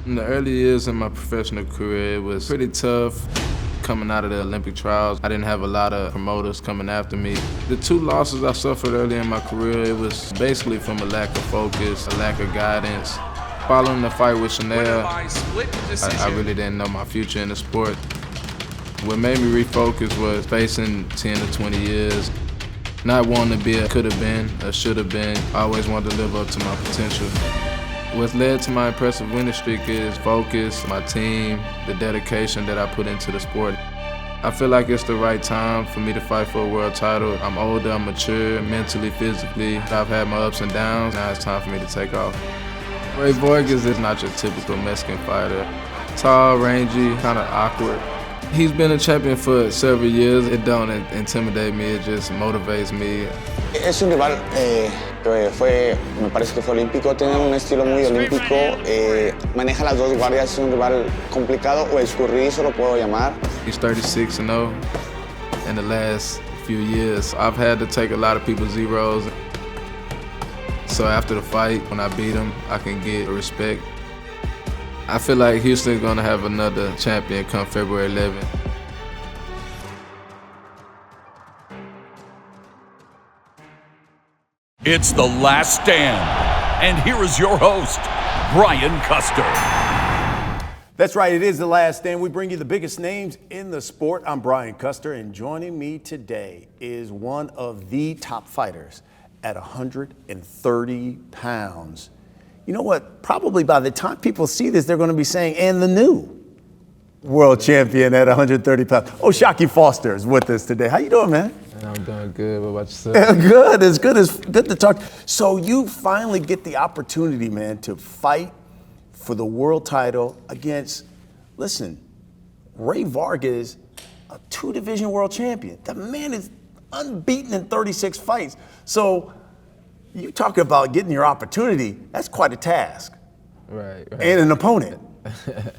In the early years in my professional career, it was pretty tough. Coming out of the Olympic trials, I didn't have a lot of promoters coming after me. The 2 losses I suffered early in my career, it was basically from a lack of focus, a lack of guidance. Following the fight with Chanel, I really didn't know my future in the sport. What made me refocus was facing 10 to 20 years, not wanting to be a could have been, a should have been. I always wanted to live up to my potential. What's led to my impressive winning streak is focus, my team, the dedication that I put into the sport. I feel like it's the right time for me to fight for a world title. I'm older, I'm mature, mentally, physically. I've had my ups and downs. Now it's time for me to take off. Ray Vargas is not your typical Mexican fighter. Tall, rangy, kind of awkward. He's been a champion for several years. It don't intimidate me, it just motivates me. Es un rival que me parece que fue olímpico, tiene un estilo muy olímpico, maneja las 2 guardias, es un rival complicado o escurridizo lo puedo llamar. He's 36-0 in the last few years. I've had to take a lot of people's zeros. So after the fight, when I beat him, I can get respect. I feel like Houston's gonna have another champion come February 11th. It's The Last Stand, and here is your host, Brian Custer. That's right, it is The Last Stand. We bring you the biggest names in the sport. I'm Brian Custer, and joining me today is one of the top fighters at 130 pounds. You know what? Probably by the time people see this, they're going to be saying, and the new world champion at 130 pounds. Oshaquie Foster is with us today. How you doing, man? I'm doing good. What about yourself? Good. It's good to talk. So you finally get the opportunity, man, to fight for the world title against, listen, Rey Vargas, a 2-division world champion. The man is unbeaten in 36 fights. So you talking about getting your opportunity, that's quite a task. Right. And an opponent.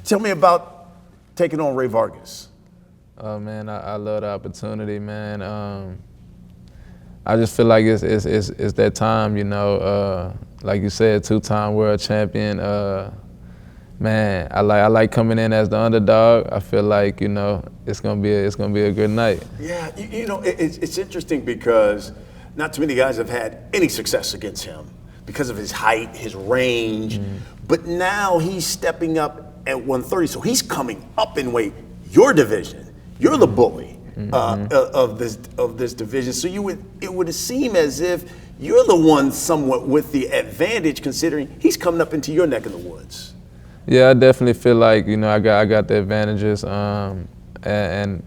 Tell me about taking on Rey Vargas. Oh man, I love the opportunity, man. I just feel like it's that time, you know. Like you said, 2-time world champion. Man, I like coming in as the underdog. I feel like, you know, it's gonna be a good night. Yeah, you know, it's interesting because not too many guys have had any success against him because of his height, his range. But now he's stepping up at 130, so he's coming up in weight. Your division. You're the bully of this division, so it would seem as if you're the one somewhat with the advantage, considering he's coming up into your neck of the woods. Yeah, I definitely feel like, you know, I got the advantages, and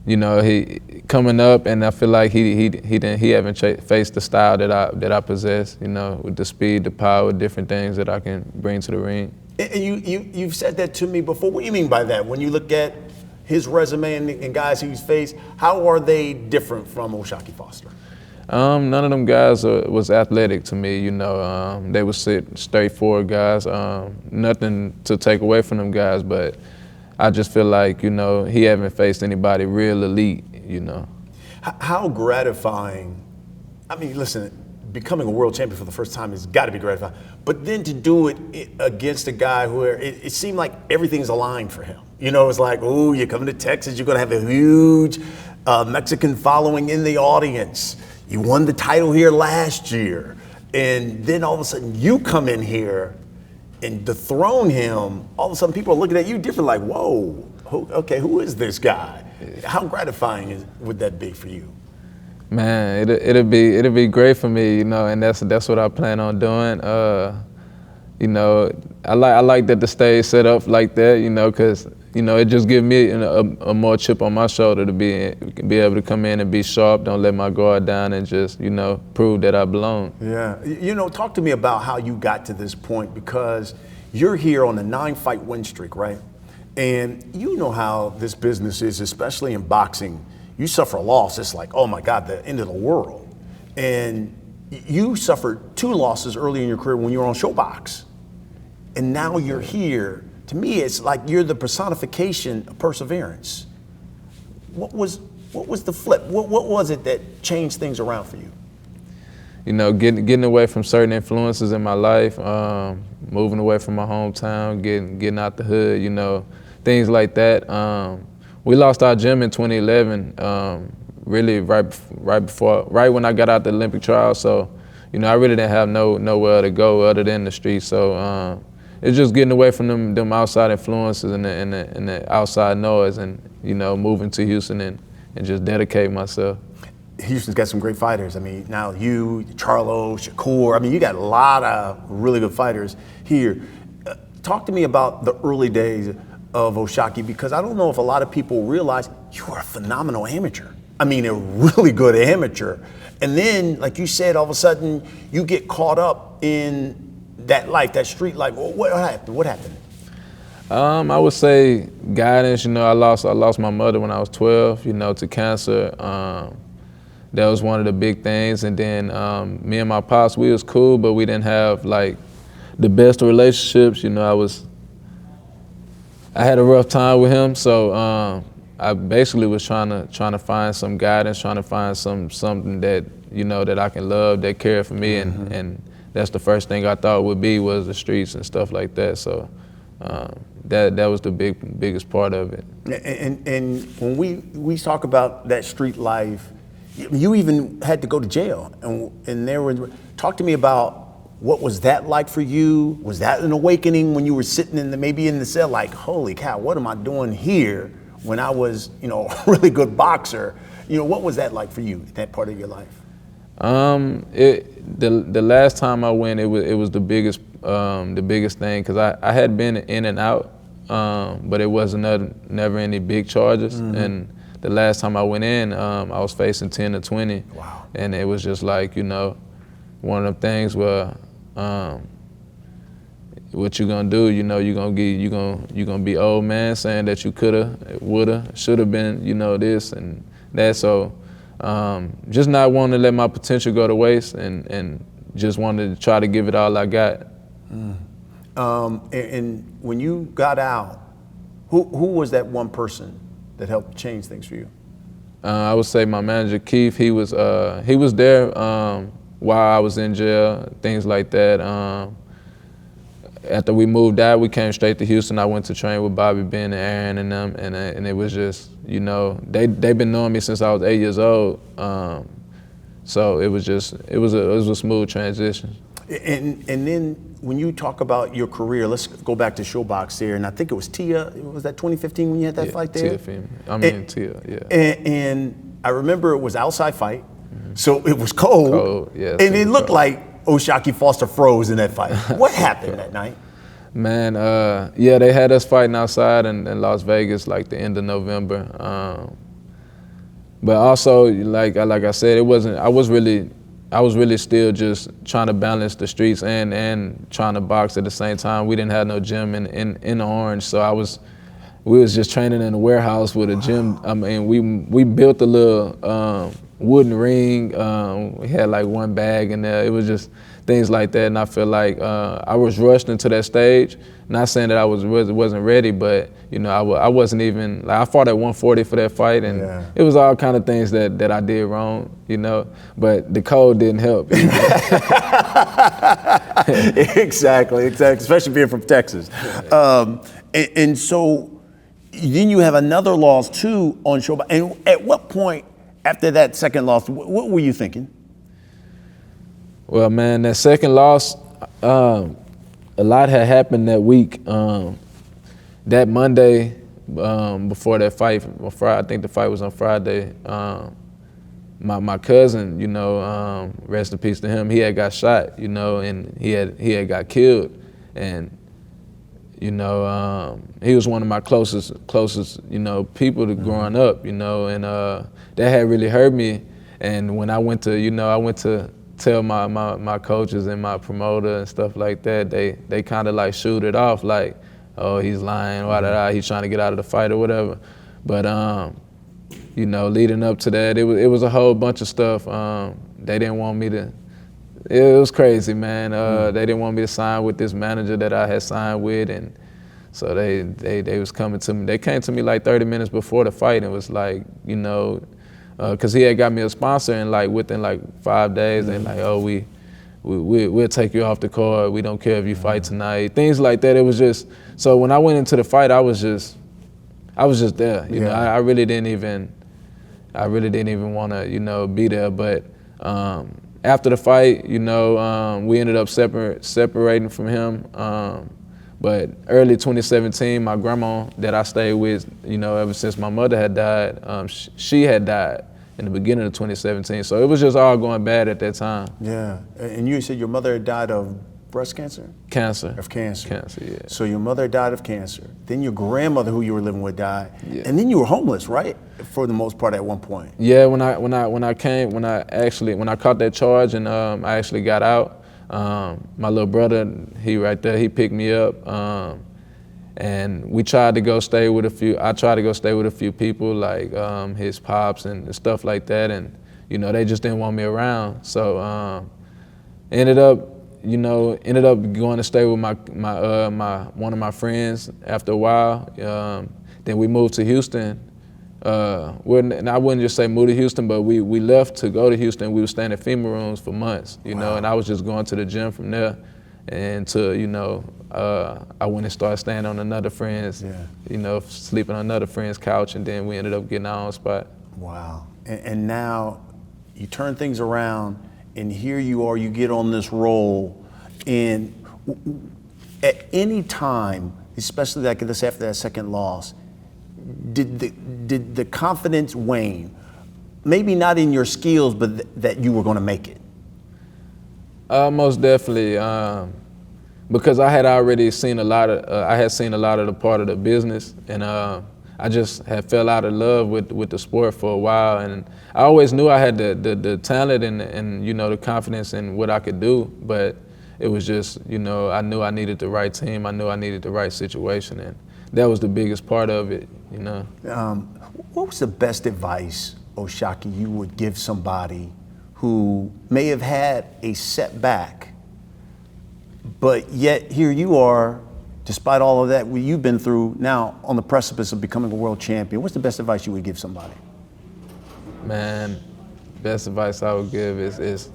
you know, he coming up, and I feel like he haven't faced the style that I possess, you know, with the speed, the power, different things that I can bring to the ring. And you've said that to me before. What do you mean by that? When you look at his resume and guys he's faced, how are they different from Oshaquie Foster? None of them guys was athletic to me, you know. They were straightforward guys. Nothing to take away from them guys, but I just feel like, you know, he haven't faced anybody real elite, you know. How gratifying, I mean, listen, becoming a world champion for the first time has got to be gratifying, but then to do it against a guy where it seemed like everything's aligned for him. You know, it's like, ooh, you're coming to Texas, you're going to have a huge Mexican following in the audience. You won the title here last year. And then all of a sudden you come in here and dethrone him. All of a sudden people are looking at you different, like, whoa, okay, who is this guy? How gratifying would that be for you? Man, it'll be great for me, you know, and that's what I plan on doing. You know, I like that the stage set up like that, you know, because, you know, it just gives me a more chip on my shoulder to be able to come in and be sharp, don't let my guard down, and just, you know, prove that I belong. Yeah, you know, talk to me about how you got to this point, because you're here on a 9-fight win streak, right? And you know how this business is, especially in boxing. You suffer a loss, it's like, oh my God, the end of the world. And you suffered 2 losses early in your career when you were on Showbox. And now you're here. To me, it's like you're the personification of perseverance. What was the flip? What was it that changed things around for you? you know, getting away from certain influences in my life, moving away from my hometown, getting out the hood, you know, things like that. We lost our gym in 2011, really right when I got out the Olympic trials. So, you know, I really didn't have nowhere to go other than the street. So it's just getting away from them outside influences and the outside noise, and you know, moving to Houston and just dedicate myself. Houston's got some great fighters. I mean, now you, Charlo, Shakur. I mean, you got a lot of really good fighters here. Talk to me about the early days of Oshaquie, because I don't know if a lot of people realize you were a phenomenal amateur. I mean, a really good amateur. And then, like you said, all of a sudden you get caught up in that life, that street life. What happened? What happened? I would say guidance. You know, I lost my mother when I was 12. You know, to cancer. That was one of the big things. And then me and my pops, we was cool, but we didn't have like the best relationships. You know, I had a rough time with him, so I basically was trying to find some guidance, trying to find something that, you know, that I can love, that care for me, and that's the first thing I thought would be was the streets and stuff like that. So that was the biggest part of it. And when we talk about that street life, you even had to go to jail, and talk to me about what was that like for you? Was that an awakening when you were sitting maybe in the cell, like, holy cow, what am I doing here? When I was, you know, a really good boxer, you know, what was that like for you, that part of your life? The last time I went, it was the biggest thing, because I had been in and out, but it wasn't never any big charges. And the last time I went in, I was facing 10 to 20. Wow. And it was just like, you know, one of them things where what you gonna do? You know, you gonna be old man saying that you coulda, woulda, shoulda been, you know, this and that. So just not wanting to let my potential go to waste, and just wanted to try to give it all I got. And when you got out, who was that one person that helped change things for you? I would say my manager Keith. He was there while I was in jail, things like that. After we moved out, we came straight to Houston. I went to train with Bobby, Ben, and Aaron and them, and it was just, you know, they've been knowing me since I was 8 years old. So it was a smooth transition. And then when you talk about your career, let's go back to Showbox here, and I think it was Tia. Was that 2015 when you had that fight there? Tia, yeah. And I remember it was outside fight, so it was cold. Yeah, and it looked like Oshaquie Foster froze in that fight. What happened that night? Man, yeah, they had us fighting outside in Las Vegas like the end of November. But also, like I said, it wasn't. I was really still just trying to balance the streets and trying to box at the same time. We didn't have no gym in the Orange, so we was just training in a warehouse with a gym. I mean, we built a little wooden ring. We had like one bag in there. It was just things like that, and I feel like I was rushed into that stage. Not saying that I wasn't ready, but you know, I wasn't even, like, I fought at 140 for that fight, and it was all kind of things that I did wrong, you know. But the cold didn't help. You know? Exactly, especially being from Texas. And so then you have another loss too on Schaub. And at what point after that second loss, what were you thinking? Well, man, that second loss, a lot had happened that week. That Monday, before that fight, I think the fight was on Friday, my cousin, you know, rest in peace to him, he had got shot, you know, and he had got killed. And, you know, he was one of my closest, you know, people to growing up, you know, and that had really hurt me. And when I went to tell my coaches and my promoter and stuff like that, they kind of like shoot it off like, oh, he's lying, he's trying to get out of the fight or whatever. But you know, leading up to that, it was a whole bunch of stuff. They didn't want me to. It was crazy, man. They didn't want me to sign with this manager that I had signed with, and so they was coming to me. They came to me like 30 minutes before the fight and was like, you know, because he had got me a sponsor, and like within like 5 days, they like, oh, we'll take you off the card. We don't care if you fight tonight. Things like that. It was just, so when I went into the fight, I was just there. You know, I really didn't even want to, you know, be there. But after the fight, you know, we ended up separating from him. But early 2017, my grandma that I stayed with, you know, ever since my mother had died, she had died in the beginning of 2017. So it was just all going bad at that time. Yeah, and you said your mother had died of breast cancer? Cancer. Of cancer. Cancer, yeah. So your mother died of cancer. Then your grandmother, who you were living with, died. Yeah. And then you were homeless, right? For the most part at one point. Yeah, when I caught that charge and I actually got out, my little brother, he picked me up, and we tried to go stay with I tried to go stay with a few people, like his pops and stuff like that, and you know, they just didn't want me around. So ended up going to stay with one of my friends after a while. Then we moved to Houston. And I wouldn't just say move to Houston, but we left to go to Houston. We were staying at FEMA rooms for months, you know, and I was just going to the gym from there. And you know, I went and started staying on another friend's, you know, sleeping on another friend's couch, and then we ended up getting our own spot. Wow. And now you turn things around, and here you are, you get on this roll, and at any time, especially like this after that second loss, did the confidence wane? Maybe not in your skills, but that you were going to make it. Most definitely, because I had already seen a lot of the part of the business, and I just had fell out of love with the sport for a while, and I always knew I had the talent and you know, the confidence in what I could do, but it was just, you know, I knew I needed the right team, I knew I needed the right situation, and that was the biggest part of it, you know. What was the best advice, Oshaquie, you would give somebody who may have had a setback, but yet here you are, despite all of that you've been through, now on the precipice of becoming a world champion? What's the best advice you would give somebody? Man, best advice I would give is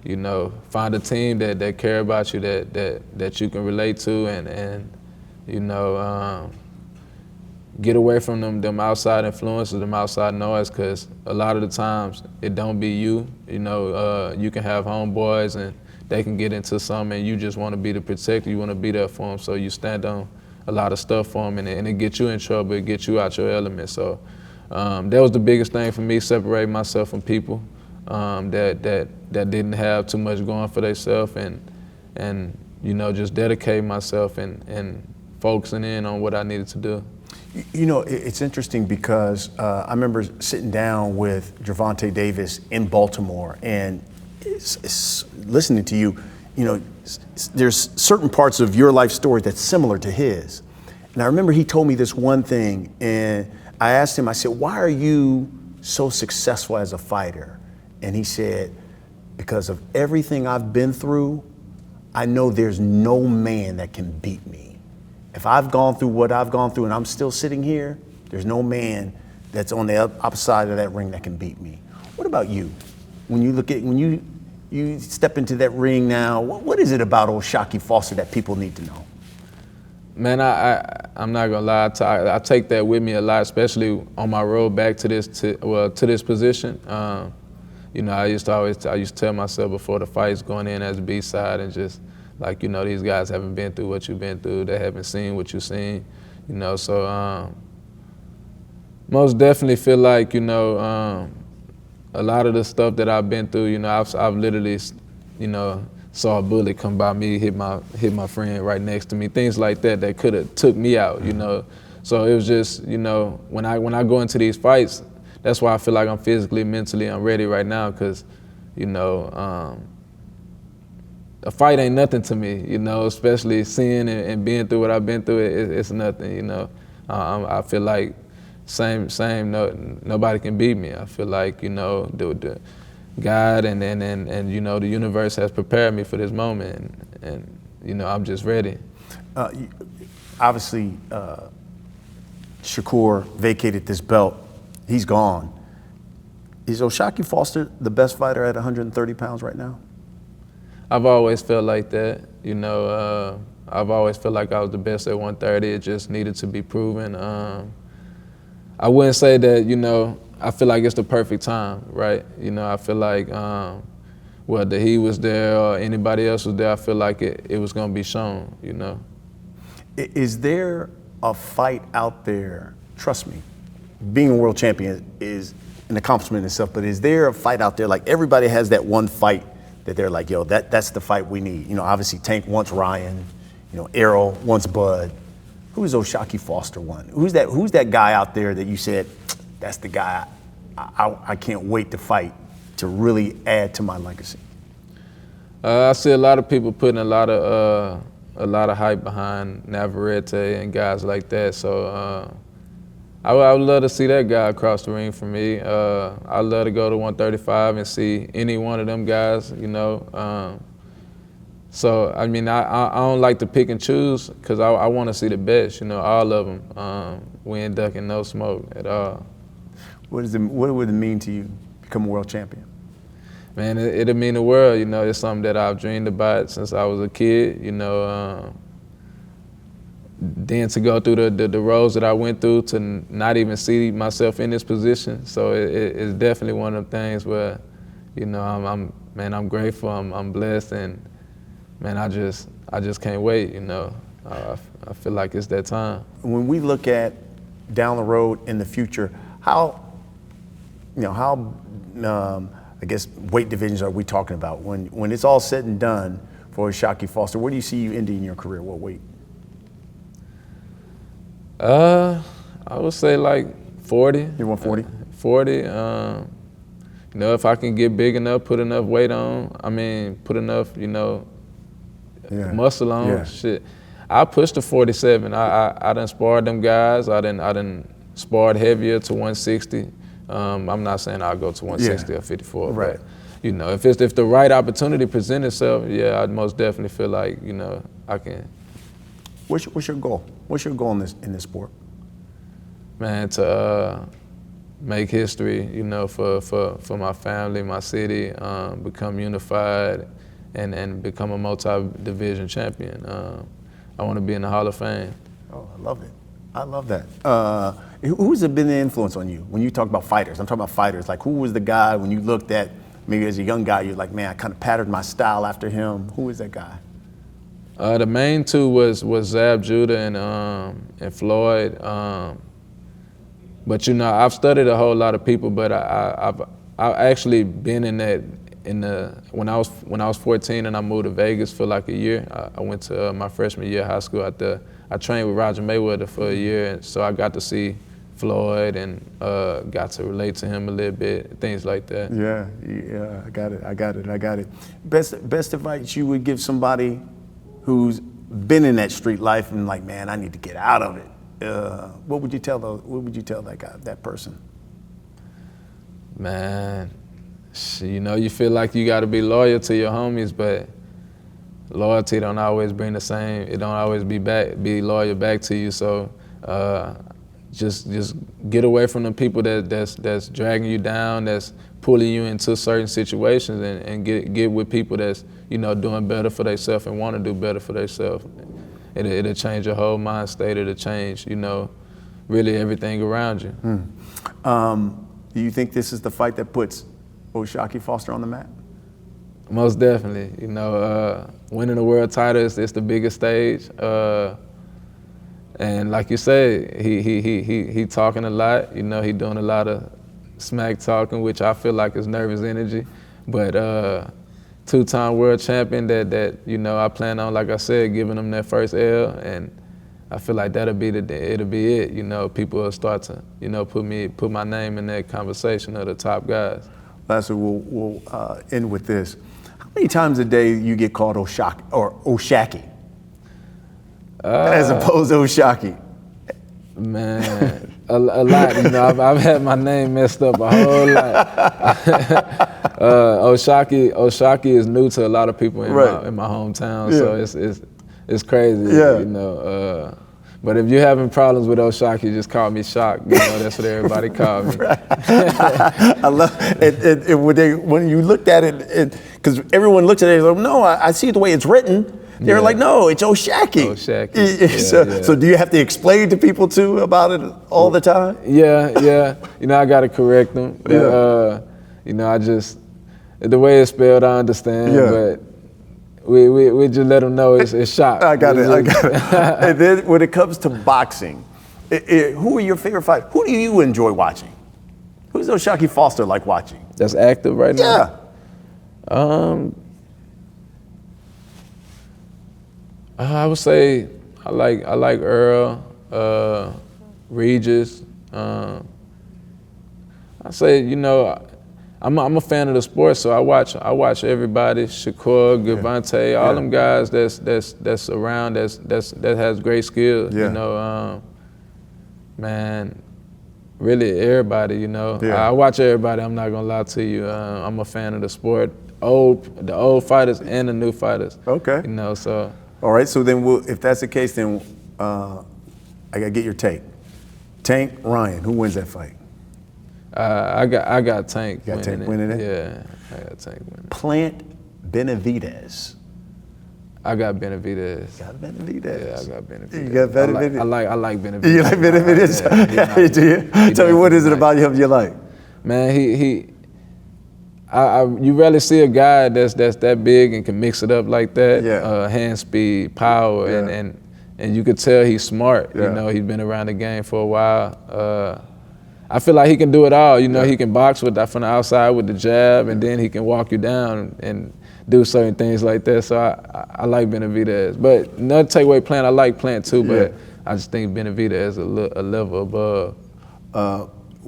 you know, find a team that care about you, that you can relate to, and you know, get away from them outside influences, them outside noise, because a lot of the times it don't be you. You know, you can have homeboys and they can get into something, and you just want to be the protector, you want to be there for them, so you stand on a lot of stuff for them, and it gets you in trouble, it gets you out your element. So that was the biggest thing for me, separating myself from people that didn't have too much going for themselves, and you know, just dedicating myself and focusing in on what I needed to do. You know, it's interesting because I remember sitting down with Gervonta Davis in Baltimore, and listening to you, you know, there's certain parts of your life story that's similar to his. And I remember he told me this one thing, and I asked him, I said, why are you so successful as a fighter? And he said, because of everything I've been through, I know there's no man that can beat me. If I've gone through what I've gone through and I'm still sitting here, there's no man that's on the opposite side of that ring that can beat me. What about you? When you step into that ring now, what is it about Oshaquie Foster that people need to know? Man, I'm not gonna lie. I take that with me a lot, especially on my road back to this position. You know, I used to tell myself before the fights, going in as a B-side, and just like, you know, these guys haven't been through what you've been through. They haven't seen what you've seen. You know, so most definitely feel like, you know, a lot of the stuff that I've been through, you know, I've literally, you know, saw a bullet come by me, hit my friend right next to me, things like that could have took me out, you know. So it was just, you know, when I go into these fights, that's why I feel like I'm physically, mentally, I'm ready right now, because, you know, a fight ain't nothing to me, you know, especially seeing and being through what I've been through, it's nothing, you know. I feel like nobody can beat me. I feel like, you know, the God and you know, the universe has prepared me for this moment, and you know, I'm just ready. Obviously, Shakur vacated this belt. He's gone. Is Oshaquie Foster the best fighter at 130 pounds right now? I've always felt like that. You know, I've always felt like I was the best at 130. It just needed to be proven. I wouldn't say that, you know, I feel like it's the perfect time, right? You know, I feel like whether he was there or anybody else was there, I feel like it was going to be shown, you know. Is there a fight out there, trust me, being a world champion is an accomplishment in itself, but is there a fight out there, like everybody has that one fight that they're like, yo, that's the fight we need. You know, obviously Tank wants Ryan, you know, Errol wants Bud. Who is Oshaquie Foster one? Who's that guy out there that you said, that's the guy I can't wait to fight to really add to my legacy? I see a lot of people putting a lot of hype behind Navarrete and guys like that. So I would love to see that guy across the ring for me. I'd love to go to 135 and see any one of them guys, you know. So, I mean, I don't like to pick and choose because I want to see the best, you know, all of them. We ain't ducking no smoke at all. What would it mean to you, become a world champion? Man, it'll mean the world, you know. It's something that I've dreamed about since I was a kid, you know. Then to go through the roads that I went through to not even see myself in this position. So it's definitely one of them things where, you know, I'm grateful, I'm blessed, and man, I just can't wait, you know. I feel like it's that time. When we look at down the road in the future, how I guess weight divisions are we talking about? When it's all said and done for Oshaquie Foster, where do you see you ending your career? What weight? I would say like 40. You want 40? 40. You know, if I can get big enough, put enough weight on, I mean, put enough, you know, muscle on, shit. I pushed to 47. I done sparred them guys. I done sparred heavier to 160. I'm not saying I'll go to 160 or 54, right. But you know, if the right opportunity presents itself, yeah, I'd most definitely feel like, you know, I can. What's your goal? What's your goal in this sport? Man, to make history, you know, for my family, my city, become unified, and become a multi-division champion. I want to be in the Hall of Fame. Oh, I love it. I love that. Who's been the influence on you when you talk about fighters? I'm talking about fighters. Like, who was the guy when you looked at, maybe as a young guy, you're like, man, I kind of patterned my style after him. Who is that guy? The main two was Zab Judah and Floyd. But you know, I've studied a whole lot of people, but I've actually been in that when I was 14 and I moved to Vegas for like a year. I went to my freshman year of high school out there. I trained with Roger Mayweather for a year, and so I got to see Floyd and got to relate to him a little bit, things like that. Yeah, I got it. Best advice you would give somebody who's been in that street life and like, man, I need to get out of it. What would you tell that guy, that person? Man, you know, you feel like you got to be loyal to your homies, but loyalty don't always bring the same. It don't always be loyal back to you. So just get away from the people that's dragging you down, that's pulling you into certain situations, and get with people that's, you know, doing better for themselves and want to do better for themselves. It'll change your whole mind state. It'll change, you know, really everything around you. Do you think this is the fight that puts Oshaquie Foster on the map? Most definitely. You know, winning the world title is the biggest stage. And like you said, he talking a lot. You know, he doing a lot of smack talking, which I feel like is nervous energy. But two-time world champion that you know, I plan on, like I said, giving him that first L, and I feel like it'll be it. You know, people will start to, you know, put my name in that conversation of the top guys. Lastly, we'll end with this. How many times a day you get called Oshaquie? As opposed to Oshaquie? Man, a lot. You know, I've had my name messed up a whole lot. Oshaquie is new to a lot of people in my hometown, so it's crazy. Yeah. You know, But if you're having problems with Oshaquie, just call me Shock. You know, that's what everybody call me. I love it. When you looked at it, because everyone looks at it, like, no, I see it the way it's written. They're like, no, it's Oshaquie. Oshaquie. So do you have to explain to people too about it all the time? Yeah. You know, I got to correct them. But, you know, the way it's spelled, I understand. But we just let them know it's Shock. I got it. And then when it comes to boxing, who are your favorite fighters? Who do you enjoy watching? Who's Oshaquie Foster like watching? That's active right now? Yeah. I would say I like Earl, Regis. I say, you know, I'm a fan of the sport, so I watch everybody. Shakur, Gervonta, all them guys that's around that has great skills. You know, man, really everybody. You know, I watch everybody. I'm not gonna lie to you. I'm a fan of the sport. The old fighters and the new fighters. Okay. You know, so. All right, so then if that's the case, then I gotta get your take. Tank, Ryan, who wins that fight? I got Tank. You got Tank winning it? Yeah, I got Tank winning. Plant Benavidez. I got Benavidez. Got Benavidez. Yeah, I got Benavidez. You got Benavidez? I like Benavidez. You like Benavidez? Do you? Tell me, what is it about him you like? Man, you rarely see a guy that's that big and can mix it up like that. Hand speed, power, and you could tell he's smart. You know, he's been around the game for a while. I feel like he can do it all. You know, he can box from the outside with the jab, and then he can walk you down and do certain things like that. So I like Benavidez. But not to take away Plant, I like Plant too, but I just think Benavidez is a level above.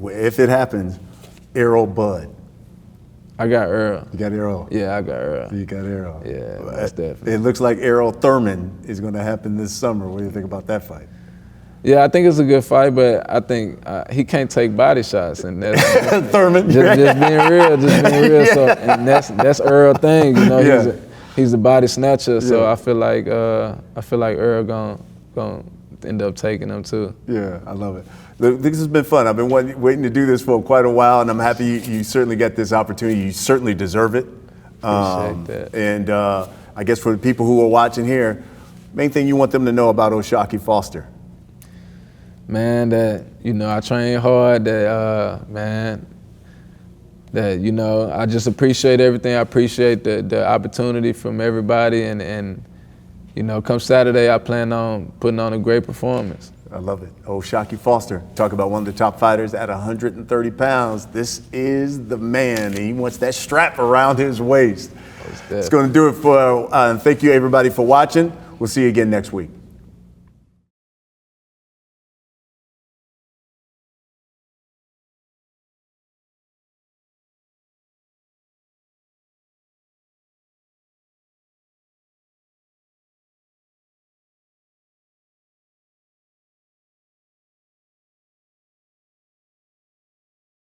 If it happens, Errol Bud. I got Earl. You got Errol? Yeah, I got Earl. You got Errol. Yeah, that's definitely. It looks like Errol Thurman is going to happen this summer. What do you think about that fight? Yeah, I think it's a good fight, but I think he can't take body shots, and that's Thurman. Just being real. So, and that's Earl thing, you know. He's a body snatcher, so I feel like Earl gonna end up taking him too. Yeah, I love it. Look, this has been fun. I've been waiting to do this for quite a while, and I'm happy you certainly got this opportunity. You certainly deserve it. Appreciate that. And I guess for the people who are watching here, main thing you want them to know about Oshaquie Foster. Man, that, you know, I train hard, that you know, I just appreciate everything. I appreciate the opportunity from everybody, and you know, come Saturday, I plan on putting on a great performance. I love it. Oshaquie Foster, talk about one of the top fighters at 130 pounds. This is the man. He wants that strap around his waist. It's going to do it for, thank you everybody for watching. We'll see you again next week.